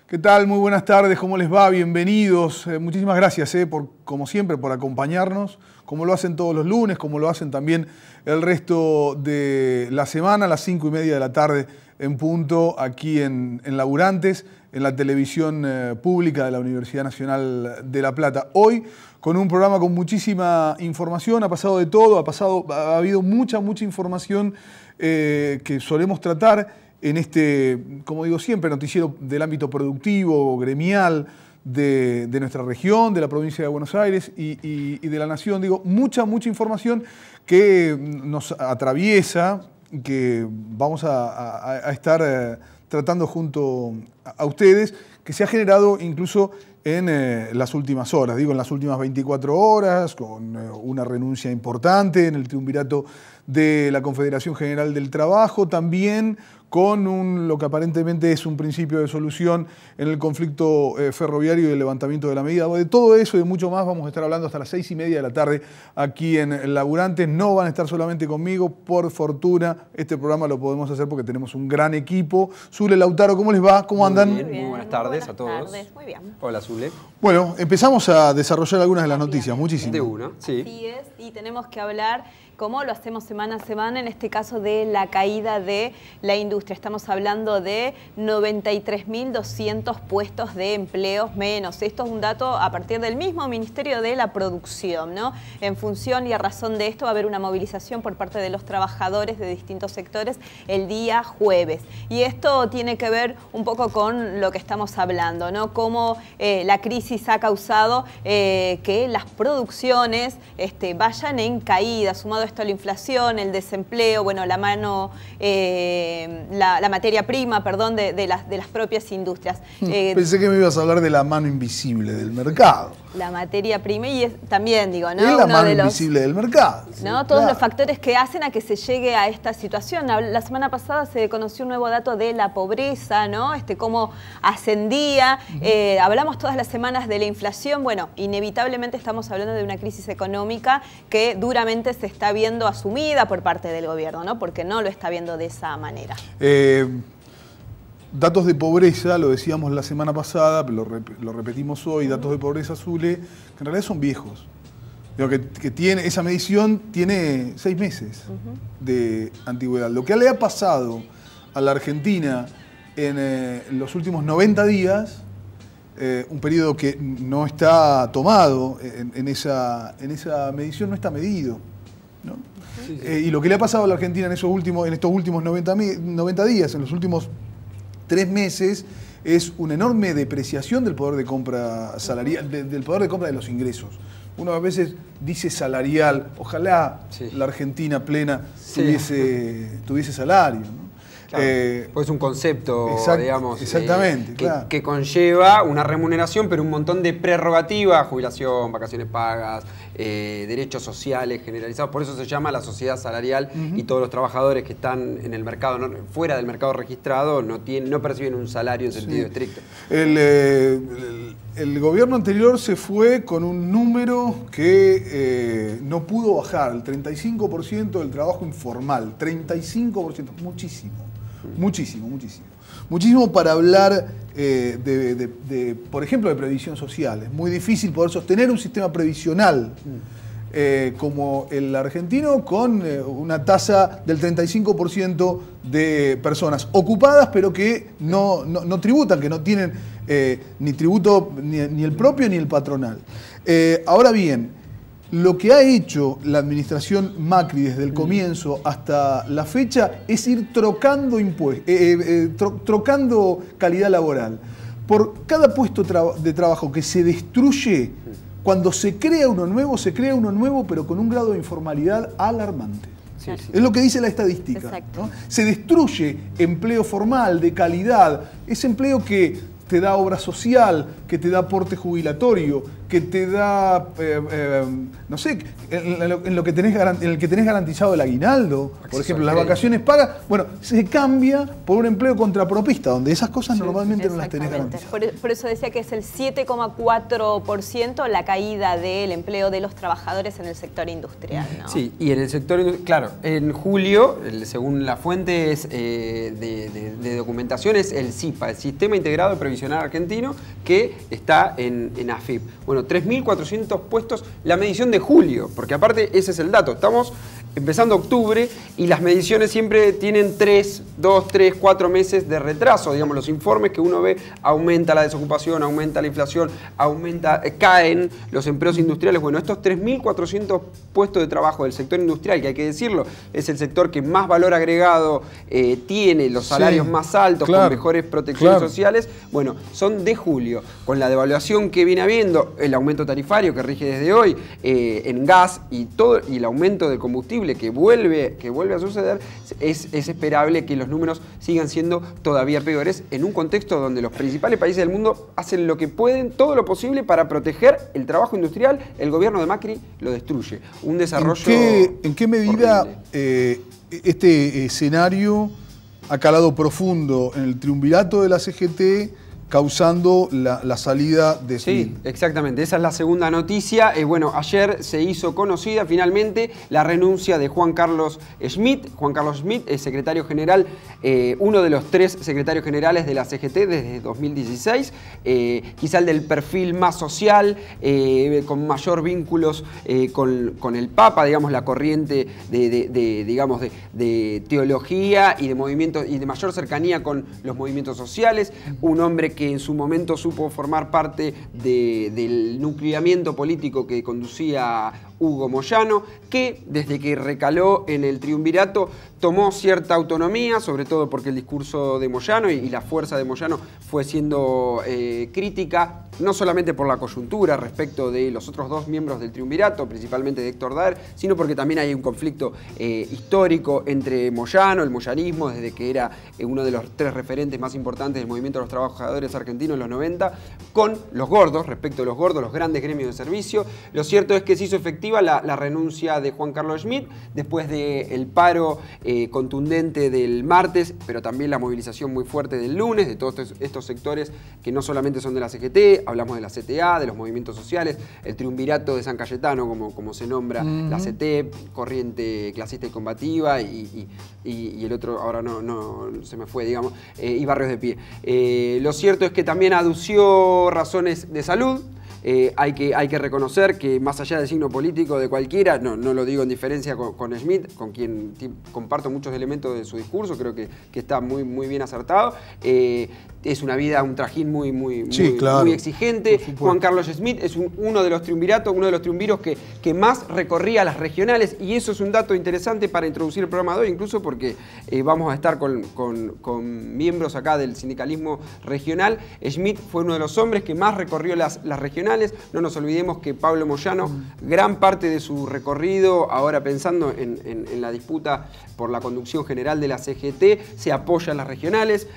¿Qué tal? Muy buenas tardes, ¿cómo les va? Bienvenidos. Muchísimas gracias, como siempre, por acompañarnos, como lo hacen todos los lunes, como lo hacen también el resto de la semana, a las 5:30 de la tarde en punto, aquí en Laburantes, en la televisión pública de la Universidad Nacional de La Plata. Hoy, con un programa con muchísima información, ha pasado de todo, ha habido mucha información que solemos tratar en este, como digo siempre, noticiero del ámbito productivo, gremial, de nuestra región, de la provincia de Buenos Aires y de la nación. Digo, mucha información que nos atraviesa, que vamos a estar tratando junto a ustedes, que se ha generado incluso en las últimas horas, digo en las últimas 24 horas, con una renuncia importante en el triunvirato de la Confederación General del Trabajo, también con lo que aparentemente es un principio de solución en el conflicto ferroviario y el levantamiento de la medida. De todo eso y de mucho más vamos a estar hablando hasta las 6:30 de la tarde aquí en Laburantes. No van a estar solamente conmigo, por fortuna. Este programa lo podemos hacer porque tenemos un gran equipo. Zule, Lautaro, ¿cómo les va? ¿Cómo andan? Muy bien. Muy buenas tardes a todos. Buenas tardes, muy bien. Hola, Zule. Bueno, empezamos a desarrollar algunas de las noticias, muchísimo. De una, sí. Así es, y tenemos que hablar, como lo hacemos semana a semana, en este caso de la caída de la industria. Estamos hablando de 93.200 puestos de empleos menos. Esto es un dato a partir del mismo Ministerio de la Producción, ¿no? En función y a razón de esto va a haber una movilización por parte de los trabajadores de distintos sectores el día jueves. Y esto tiene que ver un poco con lo que estamos hablando, ¿no? Cómo la crisis ha causado que las producciones vayan en caída, sumado esto a la inflación, el desempleo, bueno, la materia prima, perdón, de las propias industrias. Pensé que me ibas a hablar de la mano invisible del mercado. La materia prima y también, digo, ¿no? Es la mano invisible del mercado. ¿No? Sí, todos claro. los factores que hacen a que se llegue a esta situación. La semana pasada se conoció un nuevo dato de la pobreza, ¿no? Cómo ascendía. Hablamos todas las semanas de la inflación. Bueno, inevitablemente estamos hablando de una crisis económica que duramente se está viendo asumida por parte del gobierno, ¿no? Porque no lo está viendo de esa manera. Datos de pobreza, lo decíamos la semana pasada, lo repetimos hoy, datos de pobreza, Zule, que en realidad son viejos. Digo, que tiene, esa medición tiene 6 meses de antigüedad. Lo que le ha pasado a la Argentina en los últimos 90 días, un periodo que no está tomado en esa medición, no está medido, ¿no? Sí. Y lo que le ha pasado a la Argentina en estos últimos 90 días, en los últimos 3 meses, es una enorme depreciación del poder de compra salarial, del poder de compra de los ingresos. Uno a veces dice salarial, ojalá la Argentina plena tuviese salario, ¿no? Claro, pues es un concepto, digamos, exactamente, claro, que conlleva una remuneración, pero un montón de prerrogativas, jubilación, vacaciones pagas, derechos sociales generalizados. Por eso se llama la sociedad salarial y todos los trabajadores que están en el mercado, fuera del mercado registrado, no perciben un salario en sentido estricto. El gobierno anterior se fue con un número que no pudo bajar, el 35% del trabajo informal, 35%, muchísimo para hablar por ejemplo, de previsión social. Es muy difícil poder sostener un sistema previsional como el argentino con una tasa del 35% de personas ocupadas pero que no tributan, que no tienen ni tributo ni el propio ni el patronal. Ahora bien, lo que ha hecho la administración Macri desde el comienzo hasta la fecha es ir trocando trocando calidad laboral. Por cada puesto de trabajo que se destruye, cuando se crea uno nuevo, pero con un grado de informalidad alarmante. Sí. Es lo que dice la estadística, ¿no? Se destruye empleo formal, de calidad, ese empleo que te da obra social, que te da aporte jubilatorio, que te da, no sé, en el que tenés garantizado el aguinaldo, por ejemplo, las vacaciones pagas, bueno, se cambia por un empleo contrapropista, donde esas cosas normalmente no las tenés garantizadas. Por eso decía que es el 7,4% la caída del empleo de los trabajadores en el sector industrial, ¿no? Sí, y en el sector industrial, claro, en julio, según las fuentes de documentación, es el SIPA, el Sistema Integrado de Previsional Argentino, que está en AFIP. Bueno, 3.400 puestos, la medición de julio, porque aparte ese es el dato. Estamos empezando octubre y las mediciones siempre tienen 2, 3, 4 meses de retraso. Digamos, los informes que uno ve, aumenta la desocupación, aumenta la inflación, caen los empleos industriales. Bueno, estos 3.400 puestos de trabajo del sector industrial, que hay que decirlo, es el sector que más valor agregado tiene, los salarios más altos, con mejores protecciones sociales, bueno, son de julio. Con la devaluación que viene habiendo, el aumento tarifario que rige desde hoy en gas y el aumento del combustible que vuelve a suceder, es esperable que los números sigan siendo todavía peores en un contexto donde los principales países del mundo hacen lo que pueden, todo lo posible para proteger el trabajo industrial. El gobierno de Macri lo destruye. Un desarrollo ¿En qué medida este escenario ha calado profundo en el triunvirato de la CGT, causando la salida de Smith? Sí, exactamente. Esa es la segunda noticia. Bueno, ayer se hizo conocida finalmente la renuncia de Juan Carlos Schmitt. Juan Carlos Schmitt es secretario general, uno de los 3 secretarios generales de la CGT desde 2016, quizá el del perfil más social, con mayor vínculos con el Papa, digamos, la corriente de teología y de movimientos y de mayor cercanía con los movimientos sociales, un hombre que en su momento supo formar parte del nucleamiento político que conducía Hugo Moyano, que desde que recaló en el triunvirato tomó cierta autonomía, sobre todo porque el discurso de Moyano y la fuerza de Moyano fue siendo crítica, no solamente por la coyuntura respecto de los otros 2 miembros del triunvirato, principalmente de Héctor Daer, sino porque también hay un conflicto histórico entre Moyano, el moyanismo, desde que era uno de los 3 referentes más importantes del movimiento de los trabajadores argentinos en los 90, con los gordos, respecto de los gordos, los grandes gremios de servicio. Lo cierto es que se hizo efectiva la renuncia de Juan Carlos Schmitt después del paro contundente del martes, pero también la movilización muy fuerte del lunes, de todos estos sectores que no solamente son de la CGT, hablamos de la CTA, de los movimientos sociales, el triunvirato de San Cayetano, como se nombra, la CT, corriente clasista y combativa, y el otro, ahora no se me fue, digamos, y Barrios de Pie. Lo cierto es que también adució razones de salud. Hay que reconocer que más allá del signo político de cualquiera, no lo digo en diferencia con Schmitt, con quien comparto muchos elementos de su discurso, creo que está muy bien acertado. Es una vida, un trajín muy exigente. Juan Carlos Schmitt es uno de los triunviratos, uno de los triunviros que más recorría las regionales, y eso es un dato interesante para introducir el programa de hoy, incluso porque vamos a estar con miembros acá del sindicalismo regional. Schmitt fue uno de los hombres que más recorrió las regionales. No nos olvidemos que Pablo Moyano, gran parte de su recorrido, ahora pensando en la disputa por la conducción general de la CGT, se apoya en las regionales.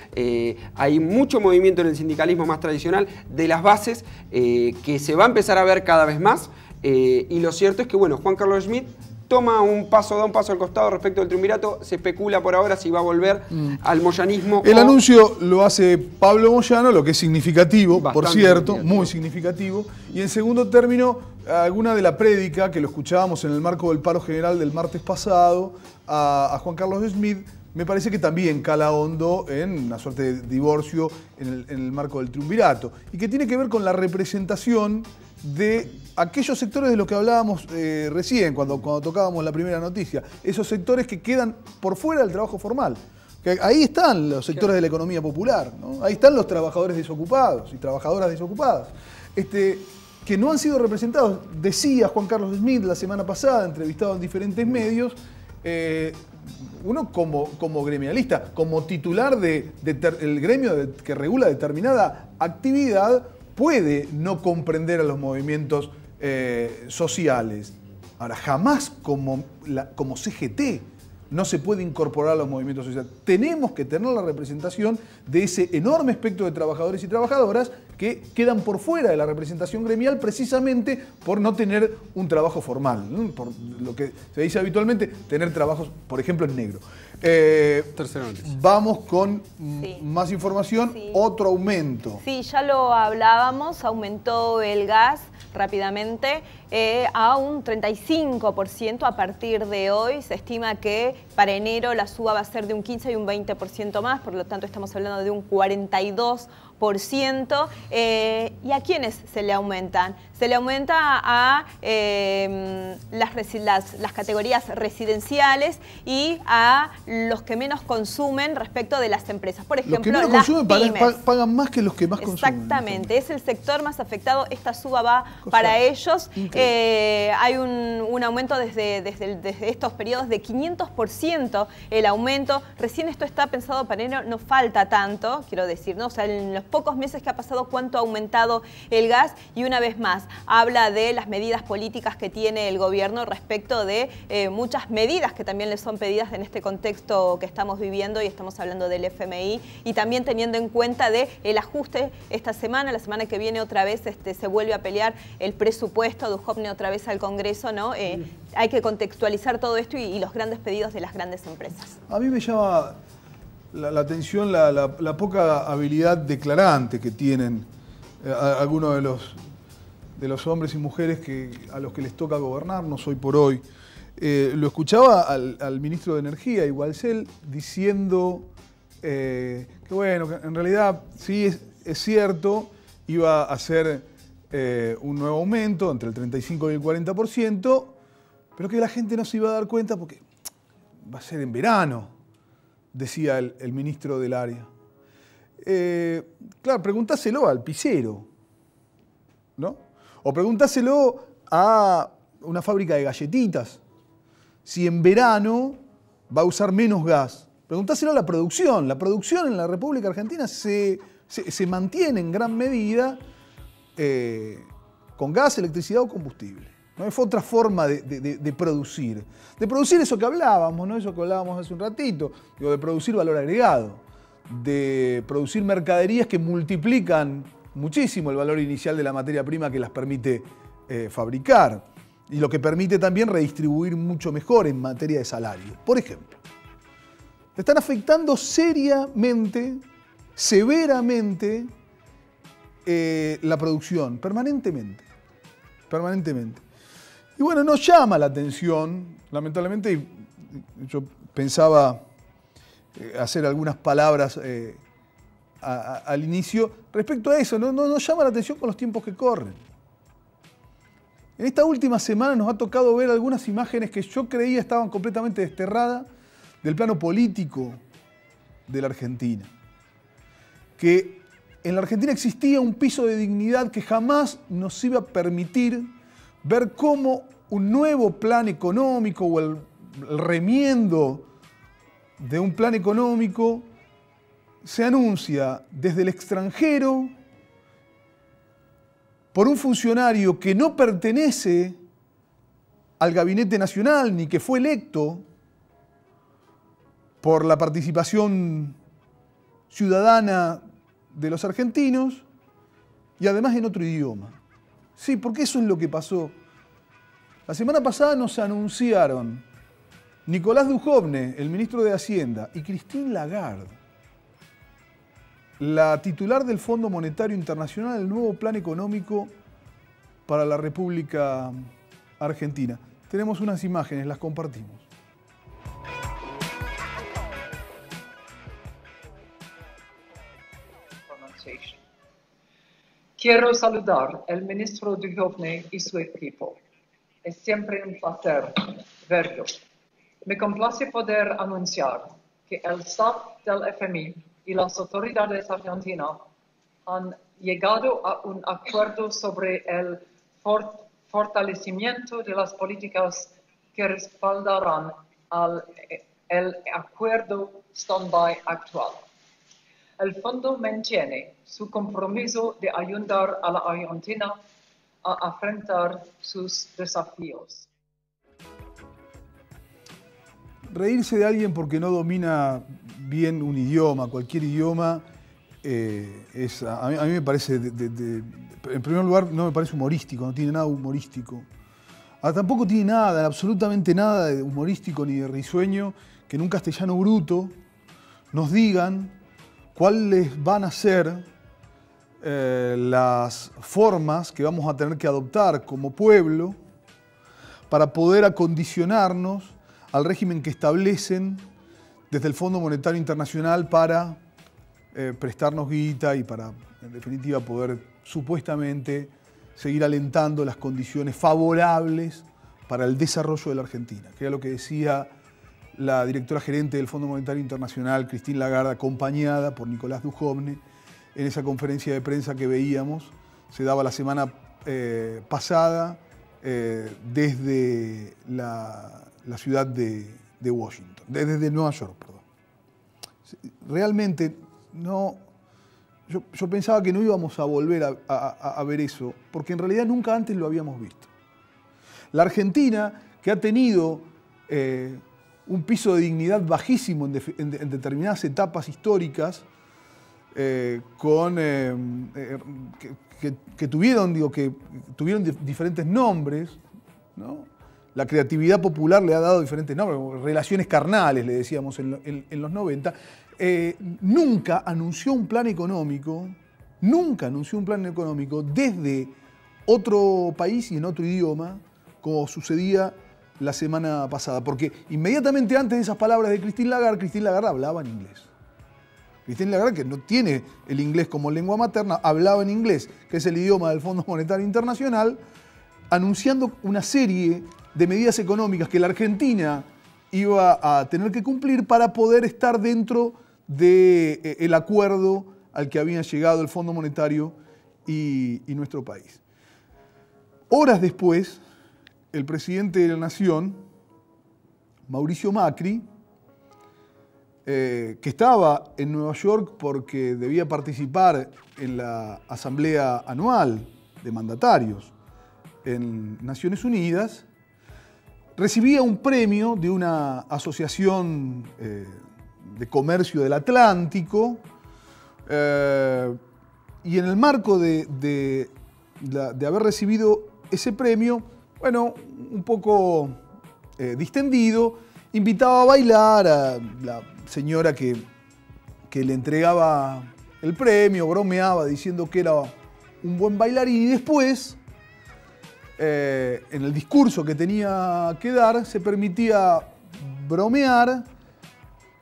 Hay mucho movimiento en el sindicalismo más tradicional de las bases que se va a empezar a ver cada vez más. Y lo cierto es que, bueno, Juan Carlos Schmitt da un paso al costado respecto del triunvirato. Se especula por ahora si va a volver al moyanismo. El anuncio lo hace Pablo Moyano, lo que es significativo, por cierto, muy significativo. Y en segundo término, alguna de la prédica que lo escuchábamos en el marco del paro general del martes pasado a Juan Carlos Schmitt, me parece que también cala hondo en una suerte de divorcio en el marco del triunvirato, y que tiene que ver con la representación de aquellos sectores de los que hablábamos recién, cuando tocábamos la primera noticia, esos sectores que quedan por fuera del trabajo formal. Que ahí están los sectores de la economía popular, ¿no? Ahí están los trabajadores desocupados y trabajadoras desocupadas, que no han sido representados. Decía Juan Carlos Schmitt la semana pasada, entrevistado en diferentes medios, uno como gremialista, como titular del gremio que regula determinada actividad, puede no comprender a los movimientos sociales. Ahora, jamás como CGT, no se puede incorporar a los movimientos sociales. Tenemos que tener la representación de ese enorme espectro de trabajadores y trabajadoras que quedan por fuera de la representación gremial precisamente por no tener un trabajo formal, ¿no? Por lo que se dice habitualmente, tener trabajos, por ejemplo, en negro. Tercera noticia. Vamos con más información. Sí. Otro aumento. Sí, ya lo hablábamos, aumentó el gas rápidamente a un 35% a partir de hoy. Se estima que para enero la suba va a ser de un 15 y un 20% más, por lo tanto estamos hablando de un 42%. ¿Y a quiénes se le aumentan? Se le aumenta a las categorías residenciales y a los que menos consumen respecto de las empresas. Por ejemplo, los que menos las consumen pymes. pagan más que los que más consumen. Exactamente, es el sector más afectado. Esta suba va para ellos. Hay un aumento desde estos periodos de 500% el aumento. Recién esto está pensado para enero, no falta tanto, quiero decir, ¿no? O sea, en los pocos meses que ha pasado, cuánto ha aumentado el gas. Y una vez más, habla de las medidas políticas que tiene el gobierno respecto de muchas medidas que también le son pedidas en este contexto que estamos viviendo, y estamos hablando del FMI, y también teniendo en cuenta de el ajuste esta semana. La semana que viene otra vez se vuelve a pelear el presupuesto, Duhovne otra vez al Congreso, ¿no? Hay que contextualizar todo esto y los grandes pedidos de las grandes empresas. A mí me llama la atención la poca habilidad declarante que tienen algunos de los hombres y mujeres a los que les toca gobernarnos hoy por hoy. Lo escuchaba al ministro de Energía, Igualcel, diciendo que bueno, que en realidad sí es cierto, iba a ser un nuevo aumento entre el 35 y el 40%, pero que la gente no se iba a dar cuenta porque va a ser en verano, decía el ministro del área. Claro, preguntáselo al pisero, ¿no? O preguntáselo a una fábrica de galletitas, si en verano va a usar menos gas. Preguntáselo a la producción. La producción en la República Argentina se mantiene en gran medida con gas, electricidad o combustible. No es otra forma de producir. De producir eso que hablábamos, ¿no? Eso que hablábamos hace un ratito. Digo, de producir valor agregado. De producir mercaderías que multiplican muchísimo el valor inicial de la materia prima que las permite fabricar. Y lo que permite también redistribuir mucho mejor en materia de salario. Por ejemplo, están afectando seriamente, severamente, la producción, permanentemente. Y bueno, nos llama la atención, lamentablemente, yo pensaba hacer algunas palabras al inicio respecto a eso, no nos llama la atención con los tiempos que corren. En esta última semana nos ha tocado ver algunas imágenes que yo creía estaban completamente desterradas del plano político de la Argentina. Que en la Argentina existía un piso de dignidad que jamás nos iba a permitir ver cómo un nuevo plan económico o el remiendo de un plan económico se anuncia desde el extranjero por un funcionario que no pertenece al gabinete nacional ni que fue electo por la participación ciudadana de los argentinos y además en otro idioma. Sí, porque eso es lo que pasó. La semana pasada nos anunciaron Nicolás Duhovne, el ministro de Hacienda, y Christine Lagarde, la titular del Fondo Monetario Internacional, el nuevo plan económico para la República Argentina. Tenemos unas imágenes, las compartimos. Quiero saludar al ministro Duhovne y su equipo. Es siempre un placer verlo. Me complace poder anunciar que el staff del FMI y las autoridades argentinas han llegado a un acuerdo sobre el fortalecimiento de las políticas que respaldarán el acuerdo stand-by actual. El fondo mantiene su compromiso de ayudar a la Argentina a afrontar sus desafíos. reírse de alguien porque no domina bien un idioma, cualquier idioma, a mí me parece, en primer lugar, no me parece humorístico, no tiene nada humorístico. Tampoco tiene nada, absolutamente nada de humorístico ni de risueño, que en un castellano bruto nos digan cuáles van a ser las formas que vamos a tener que adoptar como pueblo para poder acondicionarnos al régimen que establecen desde el Fondo Monetario Internacional para prestarnos guita y para, en definitiva, poder supuestamente seguir alentando las condiciones favorables para el desarrollo de la Argentina, que era lo que decía la directora gerente del Fondo Monetario Internacional, Christine Lagarde, acompañada por Nicolás Dujovne, en esa conferencia de prensa que veíamos, se daba la semana pasada desde la ciudad de Washington, desde Nueva York, perdón. Realmente no, yo pensaba que no íbamos a volver a ver eso, porque en realidad nunca antes lo habíamos visto. La Argentina, que ha tenido un piso de dignidad bajísimo en determinadas etapas históricas, que tuvieron diferentes nombres, ¿no? La creatividad popular le ha dado diferentes nombres, relaciones carnales, le decíamos en los 90, nunca anunció un plan económico desde otro país y en otro idioma, como sucedía la semana pasada, porque inmediatamente antes de esas palabras de Christine Lagarde hablaba en inglés. Christine Lagarde, que no tiene el inglés como lengua materna, hablaba en inglés, que es el idioma del Fondo Monetario Internacional, anunciando una serie de medidas económicas que la Argentina iba a tener que cumplir para poder estar dentro del acuerdo al que habían llegado el Fondo Monetario y nuestro país. Horas después, el presidente de la Nación, Mauricio Macri, que estaba en Nueva York porque debía participar en la asamblea anual de mandatarios en Naciones Unidas, recibía un premio de una asociación de comercio del Atlántico, y en el marco de haber recibido ese premio, bueno, un poco distendido, invitaba a bailar a la señora que le entregaba el premio, bromeaba diciendo que era un buen bailarín, y después, en el discurso que tenía que dar, se permitía bromear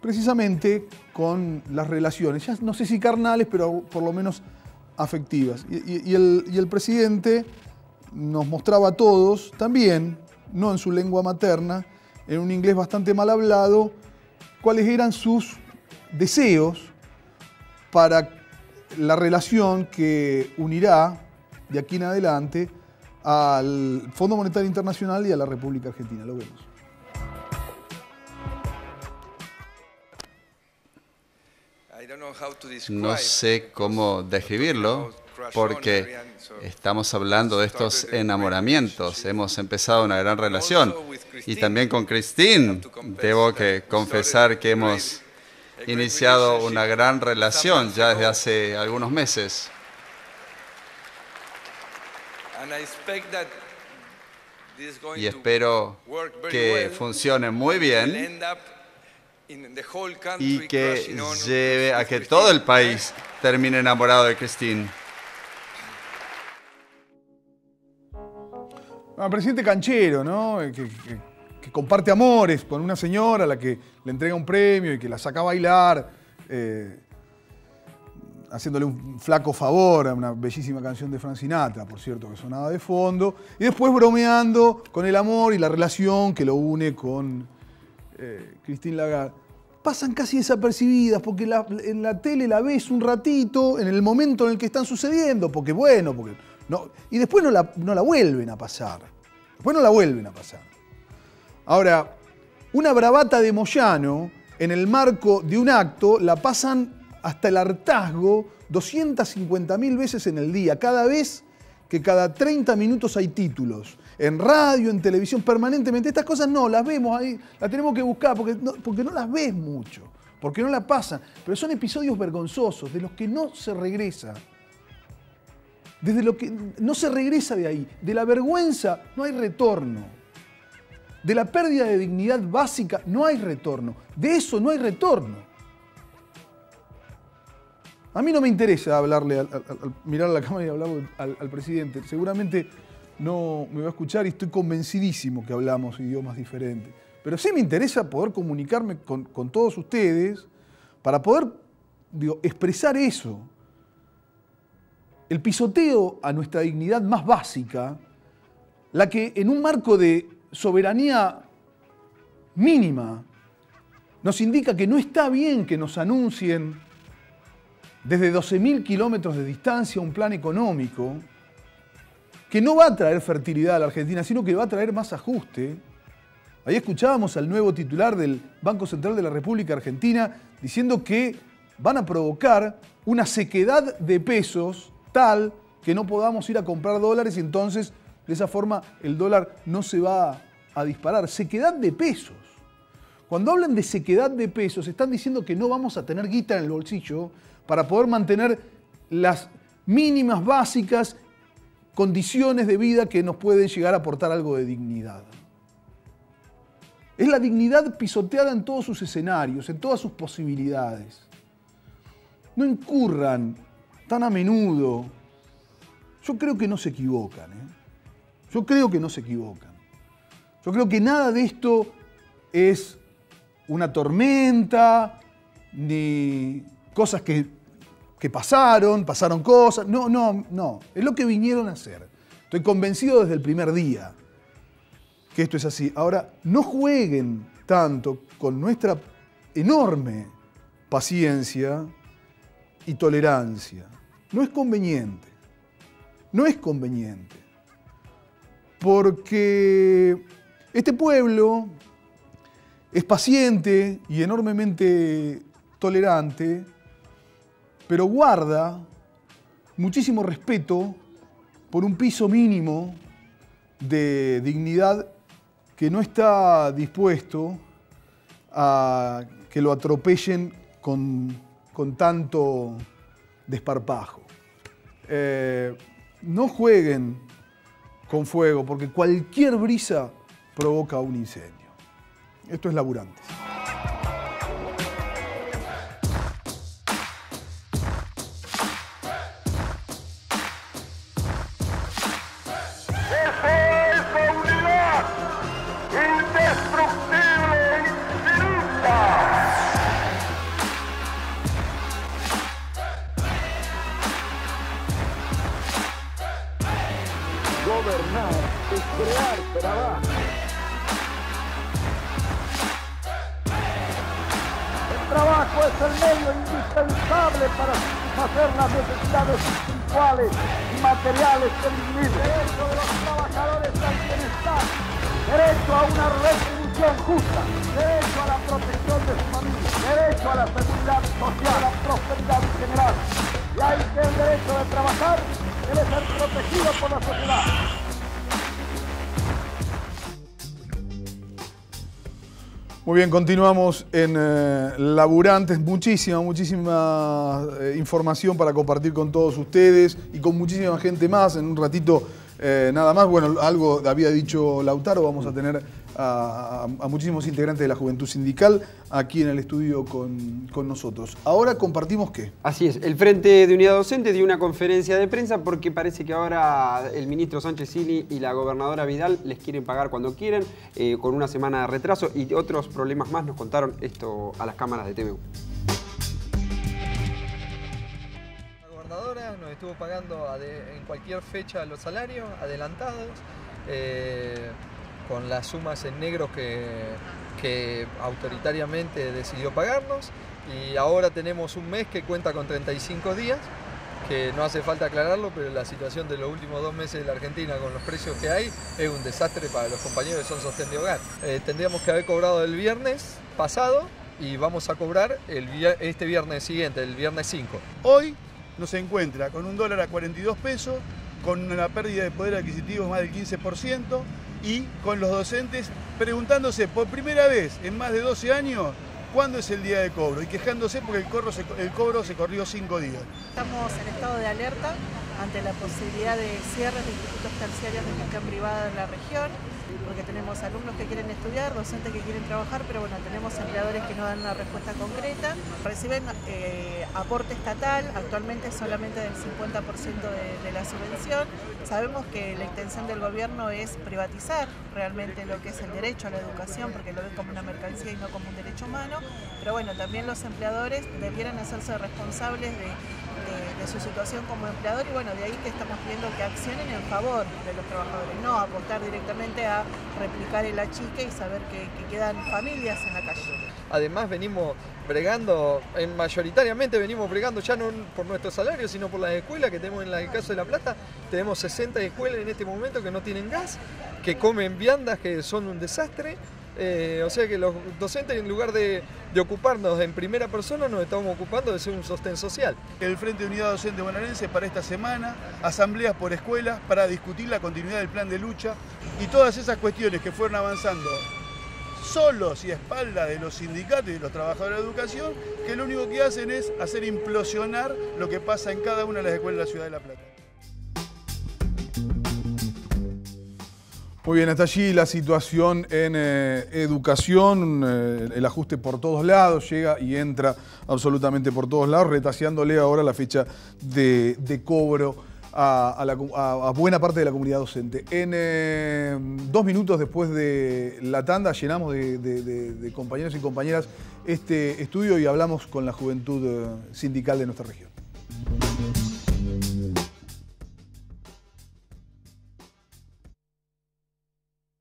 precisamente con las relaciones, ya no sé si carnales, pero por lo menos afectivas. Y el presidente nos mostraba a todos, también, no en su lengua materna, en un inglés bastante mal hablado, cuáles eran sus deseos para la relación que unirá de aquí en adelante al Fondo Monetario Internacional y a la República Argentina. Lo vemos. No sé cómo describirlo, porque estamos hablando de estos enamoramientos. Hemos empezado una gran relación. Y también con Christine, debo que confesar que hemos iniciado una gran relación ya desde hace algunos meses. Y espero que funcione muy bien y que lleve a que todo el país termine enamorado de Christine. Presidente canchero, ¿no? Que comparte amores con una señora a la que le entrega un premio y que la saca a bailar, haciéndole un flaco favor a una bellísima canción de Frank Sinatra, por cierto, que sonaba de fondo, y después bromeando con el amor y la relación que lo une con Christine Lagarde. Pasan casi desapercibidas porque en la tele la ves un ratito, en el momento en el que están sucediendo, porque bueno, no, y después no la vuelven a pasar. Ahora, una bravata de Moyano, en el marco de un acto, la pasan hasta el hartazgo 250.000 veces en el día, cada vez que cada 30 minutos hay títulos. en radio, en televisión, permanentemente. Estas cosas no, las vemos ahí, las tenemos que buscar porque no las ves mucho, porque no la pasan. Pero son episodios vergonzosos de los que no se regresa. Desde lo que no se regresa de ahí. De la vergüenza no hay retorno. De la pérdida de dignidad básica no hay retorno. De eso no hay retorno. A mí no me interesa hablarle, mirar a la cámara y hablarle al presidente. Seguramente no me va a escuchar y estoy convencidísimo que hablamos idiomas diferentes. Pero sí me interesa poder comunicarme con todos ustedes para poder, expresar eso. El pisoteo a nuestra dignidad más básica, la que en un marco de soberanía mínima nos indica que no está bien que nos anuncien desde 12.000 kilómetros de distancia un plan económico que no va a traer fertilidad a la Argentina, sino que va a traer más ajuste. Ahí escuchábamos al nuevo titular del Banco Central de la República Argentina diciendo que van a provocar una sequedad de pesos tal que no podamos ir a comprar dólares y entonces de esa forma el dólar no se va a disparar. Sequedad de pesos. Cuando hablan de sequedad de pesos están diciendo que no vamos a tener guita en el bolsillo para poder mantener las mínimas básicas condiciones de vida que nos pueden llegar a aportar algo de dignidad. Es la dignidad pisoteada en todos sus escenarios, en todas sus posibilidades. No incurran tan a menudo. Yo creo que no se equivocan. Yo creo que no se equivocan. Yo creo que nada de esto es una tormenta, ni cosas que pasaron cosas. No. Es lo que vinieron a hacer. Estoy convencido desde el primer día que esto es así. Ahora, no jueguen tanto con nuestra enorme paciencia y tolerancia. No es conveniente. No es conveniente. Porque este pueblo es paciente y enormemente tolerante, pero guarda muchísimo respeto por un piso mínimo de dignidad que no está dispuesto a que lo atropellen con tanto desparpajo. No jueguen con fuego, porque cualquier brisa provoca un incendio. Esto es Laburantes. Gobernar es crear trabajo. El trabajo es el medio indispensable para satisfacer las necesidades espirituales y materiales del individuo. Derecho de los trabajadores al bienestar, derecho a una retribución justa, derecho a la protección de su familia, derecho a la seguridad social, a la prosperidad general. Y hay que el derecho de trabajar debe ser protegido por la sociedad. Muy bien, continuamos en Laburantes. Muchísima información para compartir con todos ustedes y con muchísima gente más. En un ratito nada más. Bueno, algo había dicho Lautaro, vamos a tener a muchísimos integrantes de la Juventud Sindical aquí en el estudio con nosotros. Ahora compartimos ¿qué? Así es, el Frente de Unidad Docente dio una conferencia de prensa porque parece que ahora el ministro Sanchezini y la gobernadora Vidal les quieren pagar cuando quieren, con una semana de retraso y otros problemas más. Nos contaron esto a las cámaras de TVU. La gobernadora nos estuvo pagando en cualquier fecha los salarios adelantados, con las sumas en negros que autoritariamente decidió pagarnos, y ahora tenemos un mes que cuenta con 35 días, que no hace falta aclararlo, pero la situación de los últimos 2 meses de la Argentina con los precios que hay es un desastre para los compañeros que son sostén de hogar. Tendríamos que haber cobrado el viernes pasado y vamos a cobrar este viernes siguiente, el viernes 5. Hoy nos encuentra con un dólar a 42 pesos con una pérdida de poder adquisitivo más del 15%, y con los docentes preguntándose por primera vez en más de 12 años cuándo es el día de cobro, y quejándose porque el cobro se corrió 5 días. Estamos en estado de alerta ante la posibilidad de cierres de institutos terciarios de gestión privada en la región, porque tenemos alumnos que quieren estudiar, docentes que quieren trabajar, pero bueno, tenemos empleadores que no dan una respuesta concreta. Reciben aporte estatal, actualmente solamente del 50% de la subvención. Sabemos que la intención del gobierno es privatizar realmente lo que es el derecho a la educación, porque lo ven como una mercancía y no como un derecho humano, pero bueno, también los empleadores debieran hacerse responsables de su situación como empleador, y bueno, de ahí que estamos viendo que accionen en favor de los trabajadores, no apostar directamente a replicar el achique y saber que quedan familias en la calle. Además venimos bregando, mayoritariamente venimos bregando ya no por nuestros salarios, sino por las escuelas que tenemos. En el caso de La Plata, tenemos 60 escuelas en este momento que no tienen gas, que comen viandas que son un desastre. O sea que los docentes, en lugar de ocuparnos en primera persona, nos estamos ocupando de ser un sostén social. El Frente de Unidad Docente Bonaerense para esta semana, asambleas por escuelas para discutir la continuidad del plan de lucha y todas esas cuestiones que fueron avanzando solos y a espaldas de los sindicatos y de los trabajadores de educación, que lo único que hacen es hacer implosionar lo que pasa en cada una de las escuelas de la ciudad de La Plata. Muy bien, hasta allí la situación en educación, el ajuste por todos lados, llega y entra absolutamente por todos lados, retaseándole ahora la fecha de cobro a buena parte de la comunidad docente. En 2 minutos después de la tanda llenamos de compañeros y compañeras este estudio y hablamos con la juventud sindical de nuestra región.